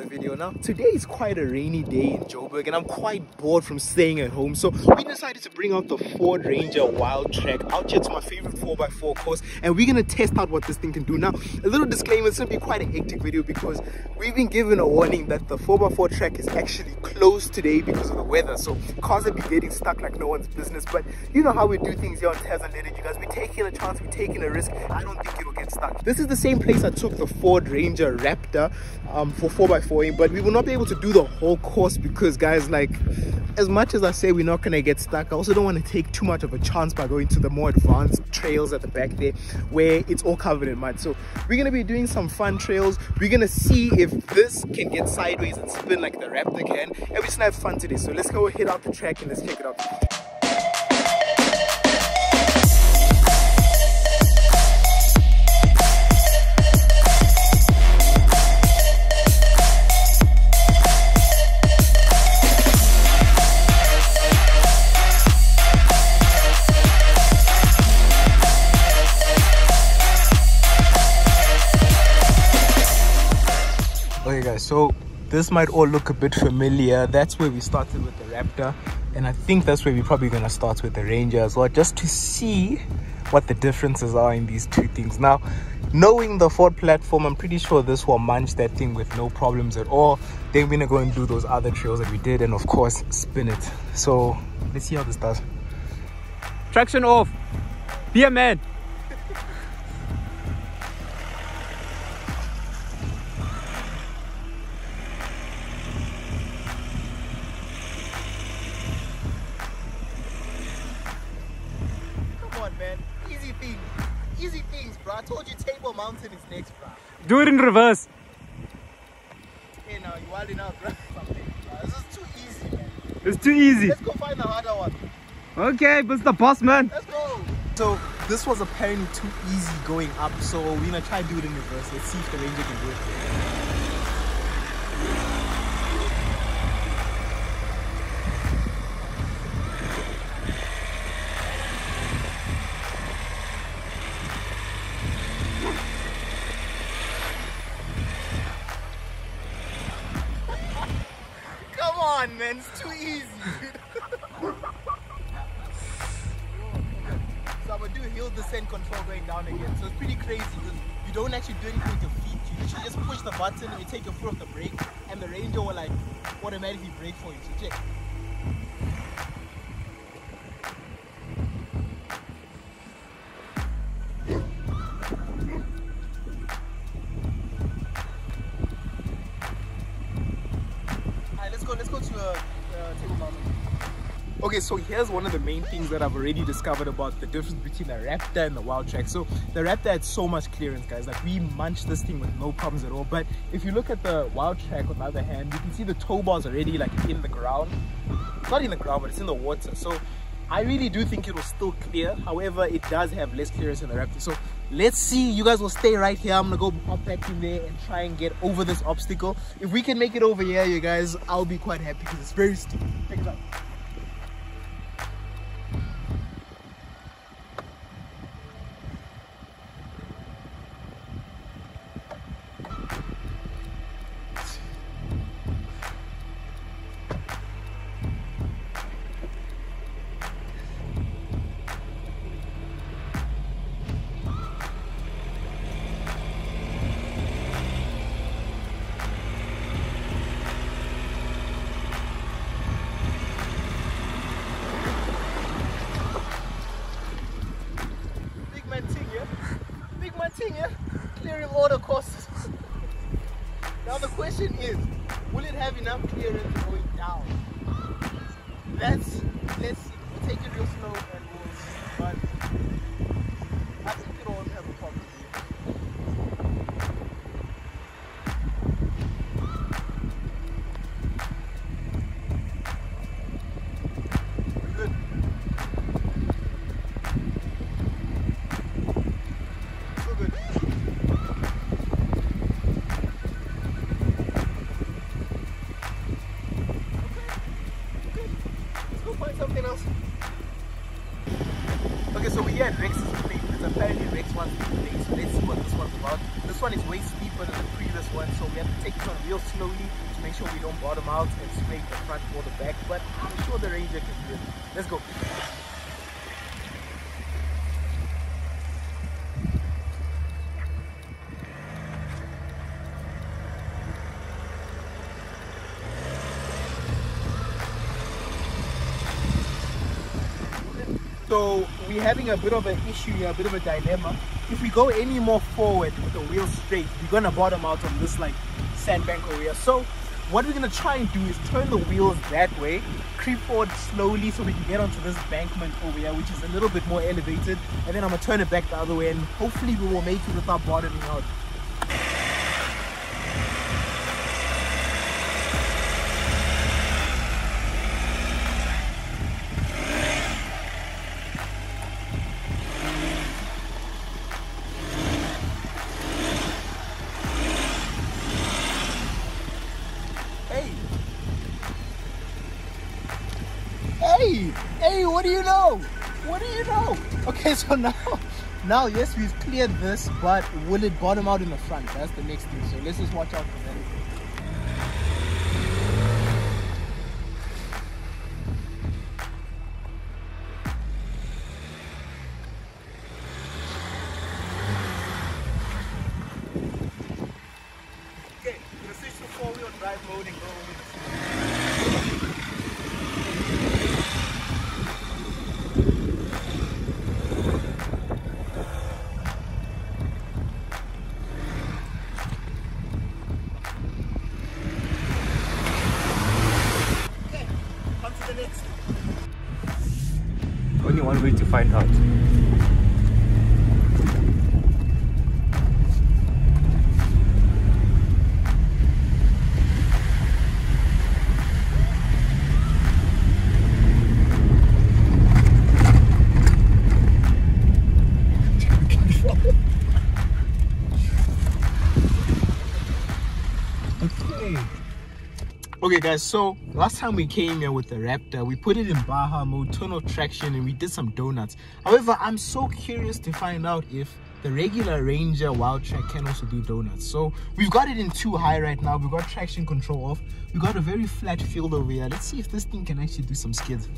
video. Now today is quite a rainy day in Joburg and I'm quite bored from staying at home, so we decided to bring out the Ford Ranger Wildtrak out here to my favorite 4x4 course, and we're gonna test out what this thing can do. Now a little disclaimer, it's gonna be quite a hectic video because we've been given a warning that the 4x4 track is actually closed today because of the weather, so cars will be getting stuck like no one's business. But you know how we do things here on Tavz Unleaded, you guys. We're taking a chance, we're taking a risk. I don't think it'll get stuck. This is the same place I took the Ford Ranger Raptor for 4x4, but we will not be able to do the whole course because, guys, like, as much as I say we're not gonna get stuck, I also don't want to take too much of a chance by going to the more advanced trails at the back there where it's all covered in mud. So we're gonna be doing some fun trails. We're gonna see if this can get sideways and spin like the Raptor can, and we're just gonna have fun today. So let's go hit out the track and let's check it out. Okay guys, so this might all look a bit familiar. That's where we started with the Raptor, and I think that's where we're probably going to start with the Ranger as well, just to see what the differences are in these two things. Now, knowing the Ford platform, I'm pretty sure this will munch that thing with no problems at all. Then we're going to go and do those other trails that we did, and of course spin it. So let's see how this does. Traction off. Be a man. Man, easy things, bro. I told you Table Mountain is next, bro. Do it in reverse. Hey, now you're wilding out, bro. This is too easy, man. It's too easy. Let's go find the harder one. Okay, but it's the boss, man. Let's go. So this was apparently too easy going up, so we're gonna try to do it in reverse. Let's see if the Ranger can do it. Come on, man, it's too easy. So I'm gonna do hill descent control going down again. So it's pretty crazy because you don't actually do anything with your feet. You literally just push the button and you take your foot off the brake, and the Ranger will like automatically brake for you. So check. Let's go to Table Mountain. Okay, so here's one of the main things that I've already discovered about the difference between the Raptor and the Wildtrak. So the Raptor had so much clearance, guys. Like, we munched this thing with no problems at all. But if you look at the Wildtrak on the other hand, you can see the tow bars already like in the ground. It's not in the ground, but it's in the water. So I really do think it will still clear. However, it does have less clearance in the Raptor. So let's see. You guys will stay right here. I'm gonna go hop back in there and try and get over this obstacle. If we can make it over here, you guys, I'll be quite happy because it's very steep. Check it out. Clearing all the courses. Now the question is, will it have enough clearance going down? Let's see. We'll take it real slow and we'll see. But I think it won't have a problem. Good. So good. Something else. Okay, so we had Rex's plate. because apparently Rex wants to play. So let's see what this one's about. This one is way steeper than the previous one, so we have to take this one real slowly to make sure we don't bottom out and scrape the front or the back, but I'm sure the Ranger can do it. Let's go. So we're having a bit of an issue here, a bit of a dilemma. If we go any more forward with the wheel straight, we're gonna bottom out on this like sandbank over here. So what we're gonna try and do is turn the wheels that way, creep forward slowly so we can get onto this bankment over here, which is a little bit more elevated, and then I'm gonna turn it back the other way, and hopefully we will make it without bottoming out. Hey, what do you know? What do you know? Okay, so now yes, we've cleared this, but will it bottom out in the front? That's the next thing. So let's just watch out for that. Okay, we're gonna switch to four-wheel drive mode and go over the Only one way to find out. Okay guys, so last time we came here with the Raptor, we put it in Baja mode, turn off traction, and we did some donuts. However, I'm so curious to find out if the regular Ranger Wildtrak can also do donuts. So we've got it in 2 high right now. We've got traction control off. We've got a very flat field over here. Let's see if this thing can actually do some skids.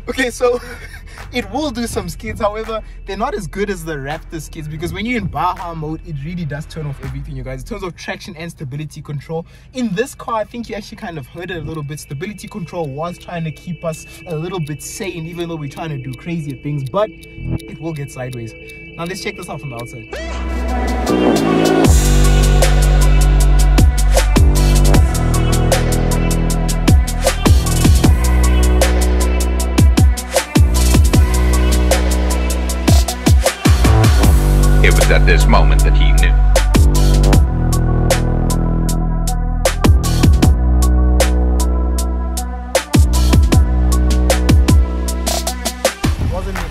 Okay, so it will do some skids. However, they're not as good as the Raptor skids, because when you're in Baja mode, it really does turn off everything, you guys, in terms of traction and stability control. In this car, I think you actually kind of heard it a little bit. Stability control was trying to keep us a little bit sane, even though we're trying to do crazier things, but it will get sideways. Now let's check this out from the outside. It was at this moment that he knew. Wasn't it?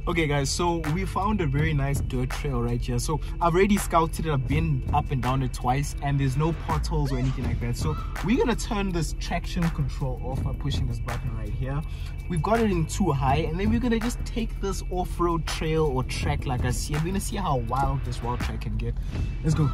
Okay guys, so we found a very nice dirt trail right here. So I've already scouted it, I've been up and down it twice, and there's no potholes or anything like that. So we're gonna turn this traction control off by pushing this button right here. We've got it in 2 high, and then we're gonna just take this off-road trail or track like I see. We're gonna see how wild this Wildtrak can get. Let's go.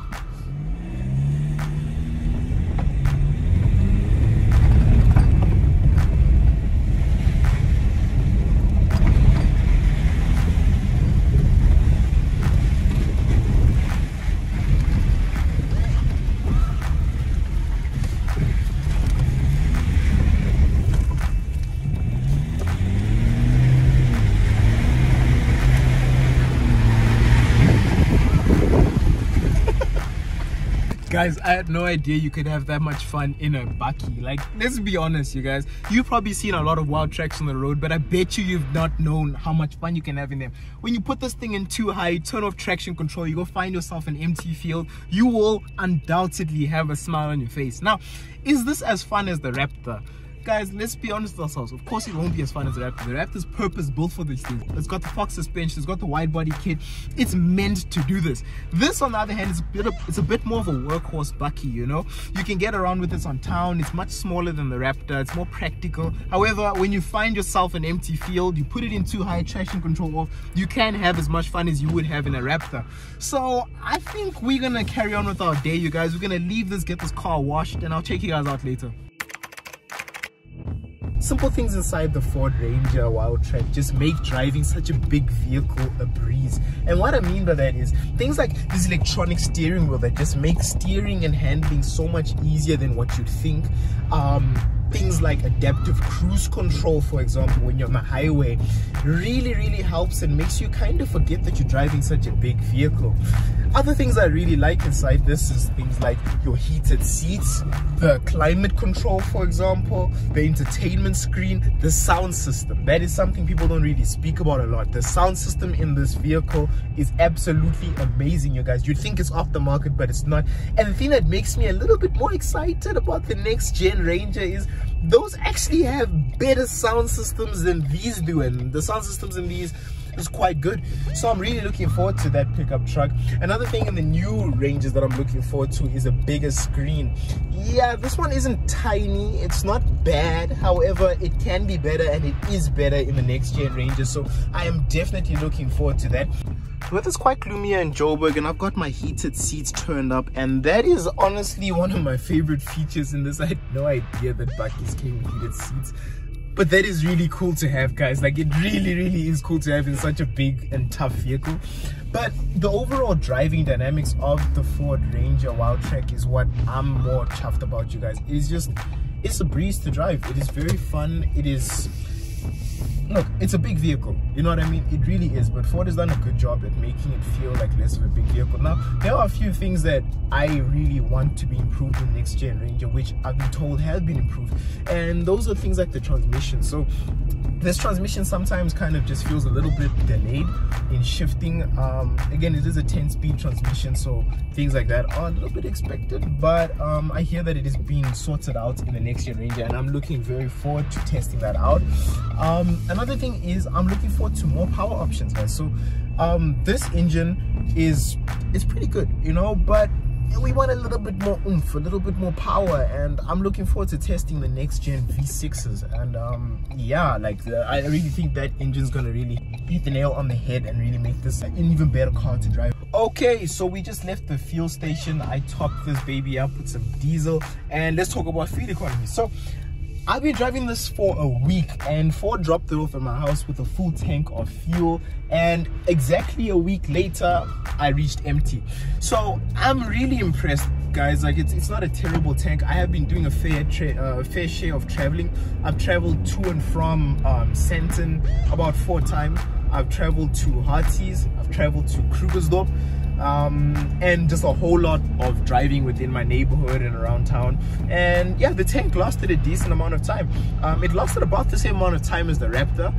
Guys, I had no idea you could have that much fun in a bakkie. Like, let's be honest, you guys. You've probably seen a lot of Wildtraks on the road, but I bet you've not known how much fun you can have in them. When you put this thing in too high, turn off traction control, you go find yourself an empty field, you will undoubtedly have a smile on your face. Now, is this as fun as the Raptor? Guys, let's be honest with ourselves. Of course it won't be as fun as the Raptor. The Raptor's purpose built for these things. It's got the Fox suspension, it's got the wide body kit. It's meant to do this. This, on the other hand, it's a bit more of a workhorse bakkie, you know. You can get around with this on town. It's much smaller than the Raptor. It's more practical. However, when you find yourself an empty field, you put it in too high, traction control off, you can have as much fun as you would have in a Raptor. So I think we're gonna carry on with our day, you guys. We're gonna leave this, get this car washed, and I'll check you guys out later. Simple things inside the Ford Ranger Wildtrak just make driving such a big vehicle a breeze. And what I mean by that is things like this electronic steering wheel that just make steering and handling so much easier than what you'd think. Things like adaptive cruise control, for example, when you're on the highway, really helps and makes you kind of forget that you're driving such a big vehicle. Other things I really like inside this is things like your heated seats, the climate control, for example, the entertainment screen, the sound system. That is something people don't really speak about a lot. The sound system in this vehicle is absolutely amazing, you guys. You'd think it's off the market, but it's not. And the thing that makes me a little bit more excited about the next gen Ranger is those actually have better sound systems than these do, and the sound systems in these is quite good. So I'm really looking forward to that pickup truck. Another thing in the new Rangers that I'm looking forward to is a bigger screen. Yeah, this one isn't tiny, it's not bad, however it can be better, and it is better in the next gen Ranger, so I am definitely looking forward to that. The weather's quite gloomy here in Joburg, and I've got my heated seats turned up, and that is honestly one of my favorite features in this. I had no idea that bakkies came with heated seats, but that is really cool to have, guys. Like, it really is cool to have in such a big and tough vehicle. But the overall driving dynamics of the Ford Ranger Wildtrak is what I'm more chuffed about, you guys. It's a breeze to drive. It is very fun. It is, look, it's a big vehicle, you know what I mean? It really is, but Ford has done a good job at making it feel like less of a big vehicle. Now, there are a few things that I really want to be improved in next gen Ranger, which I've been told have been improved, and those are things like the transmission. So this transmission sometimes kind of just feels a little bit delayed in shifting. Again, it is a 10-speed transmission, so things like that are a little bit expected, but I hear that it is being sorted out in the next gen Ranger, and I'm looking very forward to testing that out. Another thing is I'm looking forward to more power options, guys. So this engine is pretty good, you know, but we want a little bit more oomph, a little bit more power, and I'm looking forward to testing the next gen V6s. And yeah, like I really think that engine's gonna really hit the nail on the head and really make this an even better car to drive. Okay, so we just left the fuel station. I topped this baby up with some diesel, and let's talk about fuel economy. So I've been driving this for a week, and Ford dropped it off at my house with a full tank of fuel, and exactly a week later I reached empty. So I'm really impressed, guys. Like, it's not a terrible tank. I have been doing a fair share of traveling. I've traveled to and from Sandton about 4 times. I've traveled to Harties, I've traveled to Krugersdorp, and just a whole lot of driving within my neighborhood and around town. And yeah, the tank lasted a decent amount of time. It lasted about the same amount of time as the Raptor,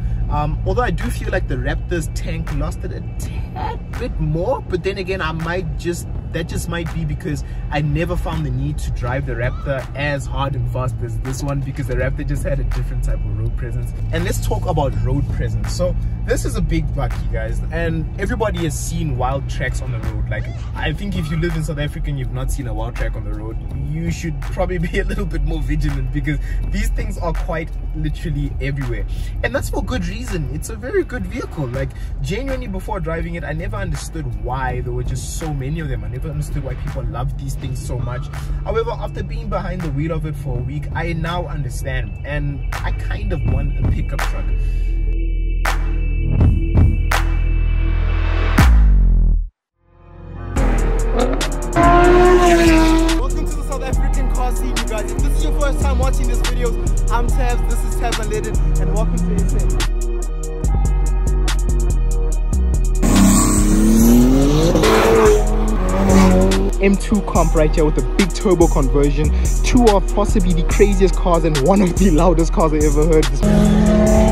although I do feel like the Raptor's tank lasted a tad bit more, but then again, that just might be because I never found the need to drive the Raptor as hard and fast as this one, because the Raptor just had a different type of road presence. And let's talk about road presence. So this is a big bakkie, guys, and everybody has seen Wildtraks on the road. Like, I think if you live in South Africa and you've not seen a Wildtrak on the road, you should probably be a little bit more vigilant, because these things are quite literally everywhere, and that's for good reason. It's a very good vehicle. Like, genuinely, before driving it, I never understood why there were just so many of them. I never understood why people love these things so much. However, after being behind the wheel of it for a week, I now understand, and I kind of want a pickup truck. Welcome to the South African car scene, you guys. If this is your first time watching this video, I'm Tavz, this is Tavz Unleaded, and welcome to SA. M2 comp right here with a big turbo conversion. Two of possibly the craziest cars and one of the loudest cars I ever heard.